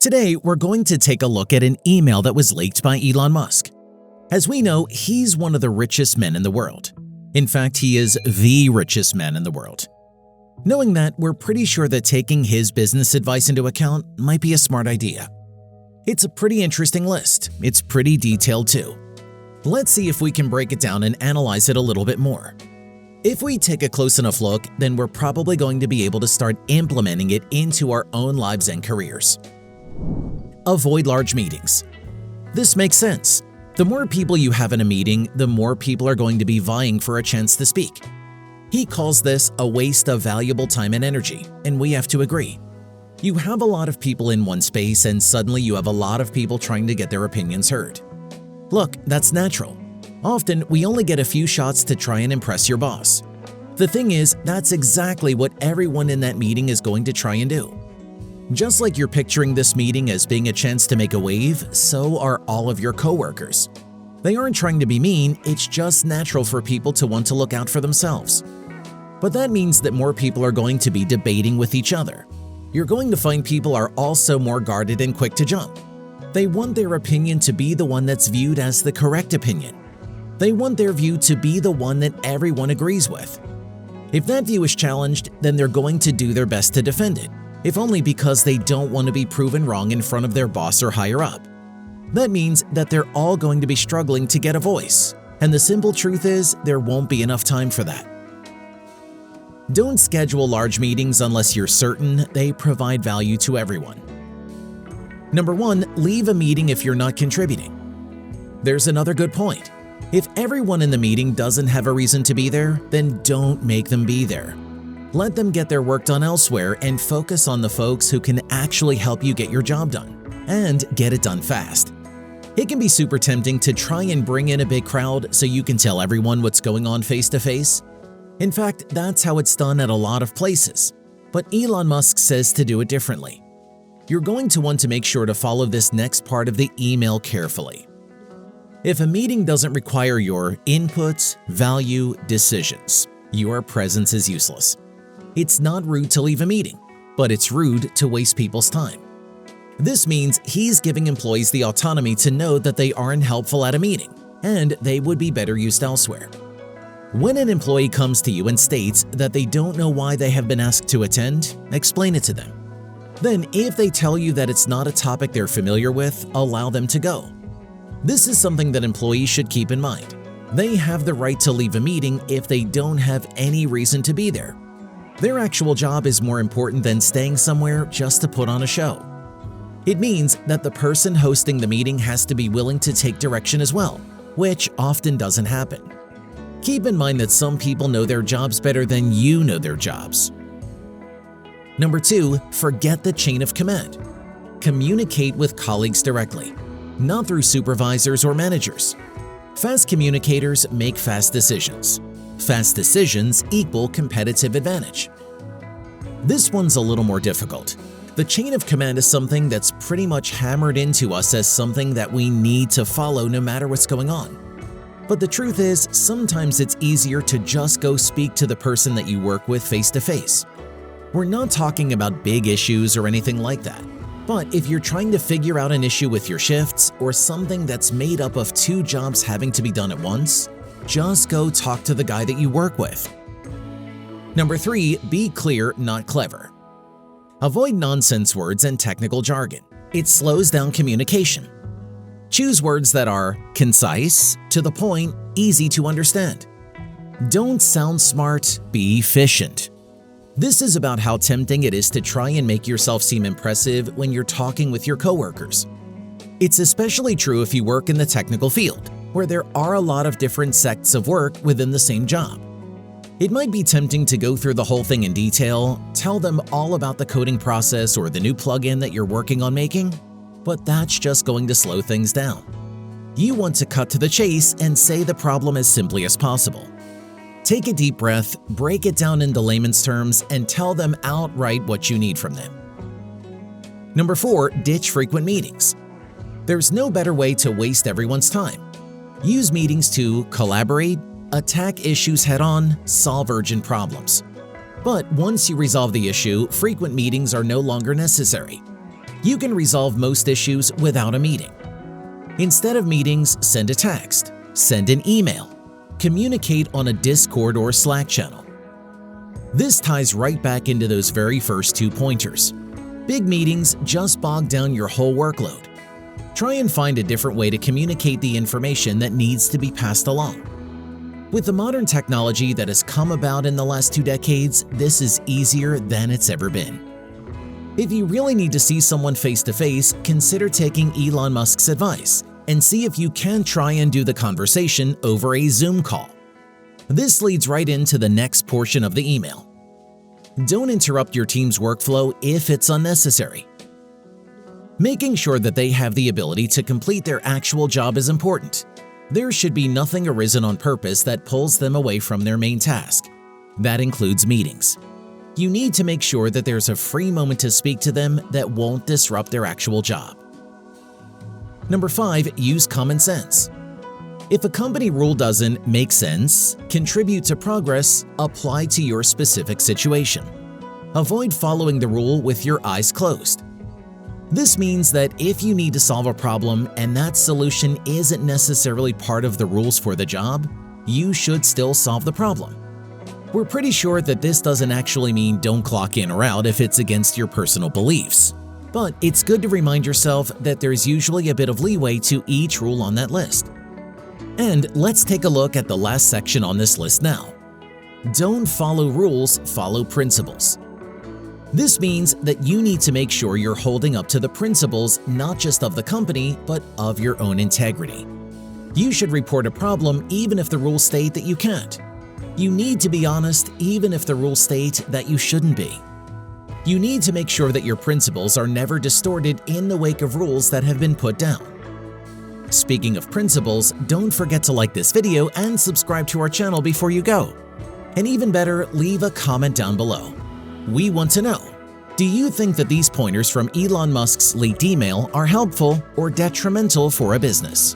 Today, we're going to take a look at an email that was leaked by Elon Musk. As we know, he's one of the richest men in the world. In fact, he is the richest man in the world. Knowing that, we're pretty sure that taking his business advice into account might be a smart idea. It's a pretty interesting list. It's pretty detailed too. Let's see if we can break it down and analyze it a little bit more. If we take a close enough look, then we're probably going to be able to start implementing it into our own lives and careers. Avoid large meetings. This makes sense. The more people you have in a meeting, the more people are going to be vying for a chance to speak. He calls this a waste of valuable time and energy, and we have to agree. You have a lot of people in one space, and suddenly you have a lot of people trying to get their opinions heard. Look, that's natural. Often, we only get a few shots to try and impress your boss. The thing is, that's exactly what everyone in that meeting is going to try and do. Just like you're picturing this meeting as being a chance to make a wave, so are all of your coworkers. They aren't trying to be mean, it's just natural for people to want to look out for themselves. But that means that more people are going to be debating with each other. You're going to find people are also more guarded and quick to jump. They want their opinion to be the one that's viewed as the correct opinion. They want their view to be the one that everyone agrees with. If that view is challenged, then they're going to do their best to defend it, if only because they don't want to be proven wrong in front of their boss or higher up. That means that they're all going to be struggling to get a voice, and the simple truth is there won't be enough time for that. Don't schedule large meetings unless you're certain they provide value to everyone. Number 1, leave a meeting if you're not contributing. There's another good point. If everyone in the meeting doesn't have a reason to be there, then don't make them be there. Let them get their work done elsewhere and focus on the folks who can actually help you get your job done, and get it done fast. It can be super tempting to try and bring in a big crowd so you can tell everyone what's going on face to face. In fact, that's how it's done at a lot of places. But Elon Musk says to do it differently. You're going to want to make sure to follow this next part of the email carefully. If a meeting doesn't require your input, value, decisions, your presence is useless. It's not rude to leave a meeting, but it's rude to waste people's time. This means he's giving employees the autonomy to know that they aren't helpful at a meeting, and they would be better used elsewhere. When an employee comes to you and states that they don't know why they have been asked to attend, explain it to them. Then, if they tell you that it's not a topic they're familiar with, allow them to go. This is something that employees should keep in mind. They have the right to leave a meeting if they don't have any reason to be there. Their actual job is more important than staying somewhere just to put on a show. It means that the person hosting the meeting has to be willing to take direction as well, which often doesn't happen. Keep in mind that some people know their jobs better than you know their jobs. Number 2, forget the chain of command. Communicate with colleagues directly, not through supervisors or managers. Fast communicators make fast decisions. Fast decisions equal competitive advantage. This one's a little more difficult. The chain of command is something that's pretty much hammered into us as something that we need to follow no matter what's going on. But the truth is, sometimes it's easier to just go speak to the person that you work with face to face. We're not talking about big issues or anything like that. But if you're trying to figure out an issue with your shifts or something that's made up of 2 jobs having to be done at once, just go talk to the guy that you work with. Number 3, be clear, not clever. Avoid nonsense words and technical jargon. It slows down communication. Choose words that are concise, to the point, easy to understand. Don't sound smart, be efficient. This is about how tempting it is to try and make yourself seem impressive when you're talking with your coworkers. It's especially true if you work in the technical field, where there are a lot of different sects of work within the same job. It might be tempting to go through the whole thing in detail, tell them all about the coding process or the new plugin that you're working on making, but that's just going to slow things down. You want to cut to the chase and say the problem as simply as possible. Take a deep breath, break it down into layman's terms, and tell them outright what you need from them. Number 4, ditch frequent meetings. There's no better way to waste everyone's time. Use meetings to collaborate, attack issues head-on, solve urgent problems. But once you resolve the issue, frequent meetings are no longer necessary. You can resolve most issues without a meeting. Instead of meetings, send a text, send an email, communicate on a Discord or Slack channel. This ties right back into those very first 2 pointers. Big meetings just bog down your whole workload. Try and find a different way to communicate the information that needs to be passed along. With the modern technology that has come about in the last 2 decades, this is easier than it's ever been. If you really need to see someone face-to-face, consider taking Elon Musk's advice and see if you can try and do the conversation over a Zoom call. This leads right into the next portion of the email. Don't interrupt your team's workflow if it's unnecessary. Making sure that they have the ability to complete their actual job is important. There should be nothing arisen on purpose that pulls them away from their main task. That includes meetings. You need to make sure that there's a free moment to speak to them that won't disrupt their actual job. Number 5, use common sense. If a company rule doesn't make sense, contribute to progress, apply to your specific situation. Avoid following the rule with your eyes closed. This means that if you need to solve a problem and that solution isn't necessarily part of the rules for the job, you should still solve the problem. We're pretty sure that this doesn't actually mean don't clock in or out if it's against your personal beliefs. But it's good to remind yourself that there's usually a bit of leeway to each rule on that list. And let's take a look at the last section on this list now. Don't follow rules, follow principles. This means that you need to make sure you're holding up to the principles not just of the company, but of your own integrity. You should report a problem even if the rules state that you can't. You need to be honest even if the rules state that you shouldn't be. You need to make sure that your principles are never distorted in the wake of rules that have been put down. Speaking of principles, don't forget to like this video and subscribe to our channel before you go. And even better, leave a comment down below. We want to know, do you think that these pointers from Elon Musk's leaked email are helpful or detrimental for a business?